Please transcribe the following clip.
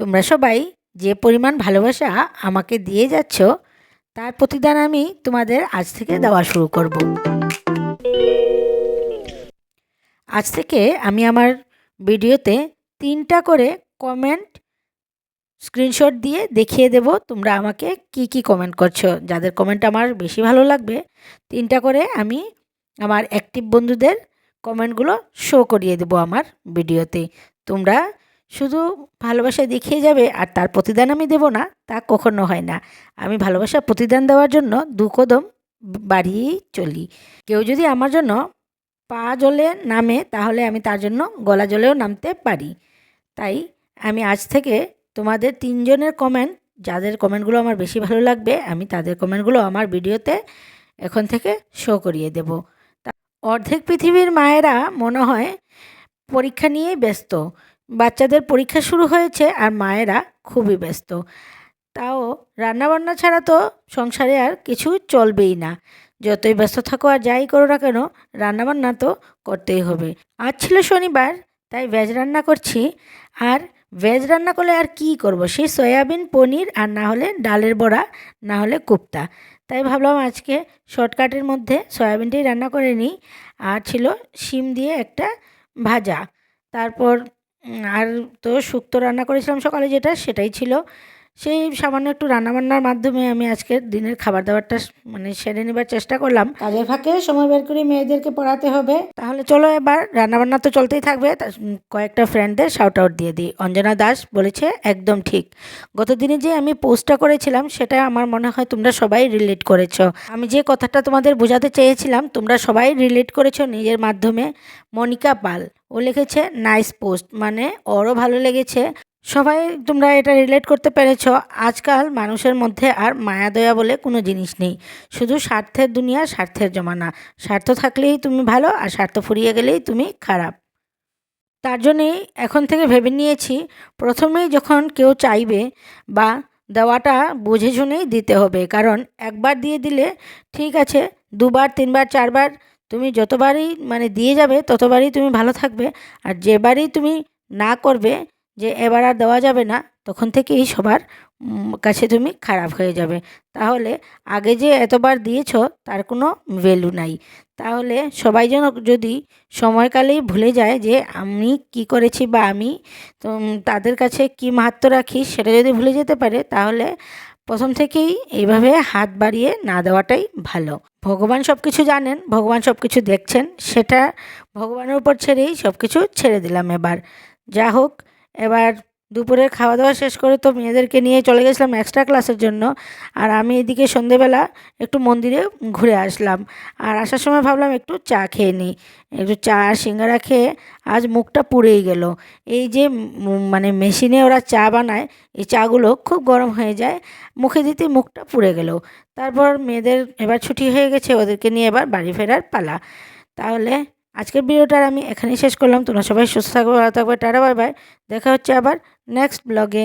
তোমরা সবাই যে পরিমাণ ভালোবাসা আমাকে দিয়ে যাচ্ছ তার প্রতিদান আমি তোমাদের আজ থেকে দেওয়া শুরু করব। আজ থেকে আমি আমার ভিডিওতে 3টা করে কমেন্ট স্ক্রিনশট দিয়ে দেখিয়ে দেব তোমরা আমাকে কি কি কমেন্ট করছো। যাদের কমেন্ট আমার বেশি ভালো লাগবে 3টা করে আমি আমার অ্যাক্টিভ বন্ধুদের কমেন্টগুলো শো করিয়ে দেব আমার ভিডিওতে। তোমরা শুধু ভালোবাসা দেখিয়ে যাবে আর তার প্রতিদান আমি দেব না, তা কখনো হয় না। আমি ভালোবাসার প্রতিদান দেওয়ার জন্য 2 কদম বাড়িয়েই চলি। কেউ যদি আমার জন্য পা জলে নামে তাহলে আমি তার জন্য গলা জলেও নামতে পারি। তাই আমি আজ থেকে তোমাদের 3 জনের কমেন্ট, যাদের কমেন্টগুলো আমার বেশি ভালো লাগবে, আমি তাদের কমেন্টগুলো আমার ভিডিওতে এখন থেকে শো করিয়ে দেব। অর্ধেক পৃথিবীর মায়েরা মনে হয় পরীক্ষা নিয়েই ব্যস্ত। বাচ্চাদের পরীক্ষা শুরু হয়েছে আর মায়েরা খুবই ব্যস্ত। তাও রান্নাবান্না ছাড়া তো সংসারে আর কিছু চলবেই না। যতই ব্যস্ত থাকো আর যাই করো না কেন, রান্নাবান্না তো করতেই হবে। আজ ছিল শনিবার, তাই ভেজ রান্না করছি। আর ভেজ রান্না করলে আর কি করব, সেই সয়াবিন, পনির আর না হলে ডালের বড়া, না হলে কোপ্তা। তাই ভাবলাম আজকে শর্টকাটের মধ্যে সয়াবিনটাই রান্না করে নিই। আর ছিল শিম দিয়ে একটা ভাজা। তারপর আর তো শুক্তো রান্না করেছিলাম সকালে, যেটা সেটাই ছিল। সেই সামান্য একটু রান্নাবান্নার মাধ্যমে আমি আজকের দিনের খাবার দাবারটা সেরে নেবার চেষ্টা করলাম। কাজের ফাঁকে সময় বের করে মেয়েদেরকে পড়াতে হবে। তাহলে চলো এবার রান্নাবান্না তো চলতেই থাকবে, কয়েকটা ফ্রেন্ডদের শাউট আউট দিয়ে দিই। অঞ্জনা দাস বলেছে একদম ঠিক। গত দিনে যে আমি পোস্টটা করেছিলাম সেটা আমার মনে হয় তোমরা সবাই রিলেট করেছো। আমি যে কথাটা তোমাদের বোঝাতে চেয়েছিলাম তোমরা সবাই রিলেট করেছো নিজের মাধ্যমে। মনিকা পাল ও লিখেছে নাইস পোস্ট, মানে ওরও ভালো লেগেছে। সবাই তোমরা এটা রিলেট করতে পেরেছ। আজকাল মানুষের মধ্যে আর মায়া দয়া বলে কোনো জিনিস নেই, শুধু স্বার্থের দুনিয়া, স্বার্থের জমানা। স্বার্থ থাকলেই তুমি ভালো আর স্বার্থ ফুরিয়ে গেলেই তুমি খারাপ। তার জন্যেই এখন থেকে ভেবে নিয়েছি প্রথমেই যখন কেউ চাইবে বা দেওয়াটা বুঝে শুনেই দিতে হবে। কারণ একবার দিয়ে দিলে ঠিক আছে, 2বার 3বার 4বার তুমি যতবারই দিয়ে যাবে ততবারই তুমি ভালো থাকবে। আর যেবারই তুমি না করবে যে এবার আর দেওয়া যাবে না, তখন থেকেই সবার কাছে তুমি খারাপ হয়ে যাবে। তাহলে আগে যে এতবার দিয়েছ তার কোনো ভ্যালু নাই। তাহলে সবাই যেন যদি সময়কালেই ভুলে যায় যে আমি কি করেছি বা আমি তাদের কাছে কি মাহাত্ম্য রাখি, সেটা যদি ভুলে যেতে পারে তাহলে প্রথম থেকেই এইভাবে হাত বাড়িয়ে না দেওয়াটাই ভালো। ভগবান সব কিছু জানেন, ভগবান সব কিছু দেখছেন, সেটা ভগবানের উপর ছেড়েই সব কিছু ছেড়ে দিলাম এবার। যা হোক, এবার দুপুরের খাওয়া দাওয়া শেষ করে তো মেয়েদেরকে নিয়ে চলে গেছিলাম এক্সট্রা ক্লাসের জন্য। আর আমি এদিকে সন্ধেবেলা একটু মন্দিরে ঘুরে আসলাম। আর আসার সময় ভাবলাম একটু চা খেয়ে নিই। একটু চা আর সিঙ্গারা খেয়ে আজ মুখটা পুড়েই গেল। এই যে মেশিনে ওরা চা বানায়, এই চাগুলো খুব গরম হয়ে যায়, মুখে দিতে মুখটা পুড়ে গেল। তারপর মেয়েদের এবার ছুটি হয়ে গেছে, ওদেরকে নিয়ে এবার বাড়ি ফেরার পালা। তাহলে আজকের ভিডিওটা আমি এখানেই শেষ করলাম। তোমরা সবাই সুস্থ থাকবে, ভালো থাকবে, টাটা বাই বাই। দেখা হচ্ছে আবার নেক্সট ব্লগে।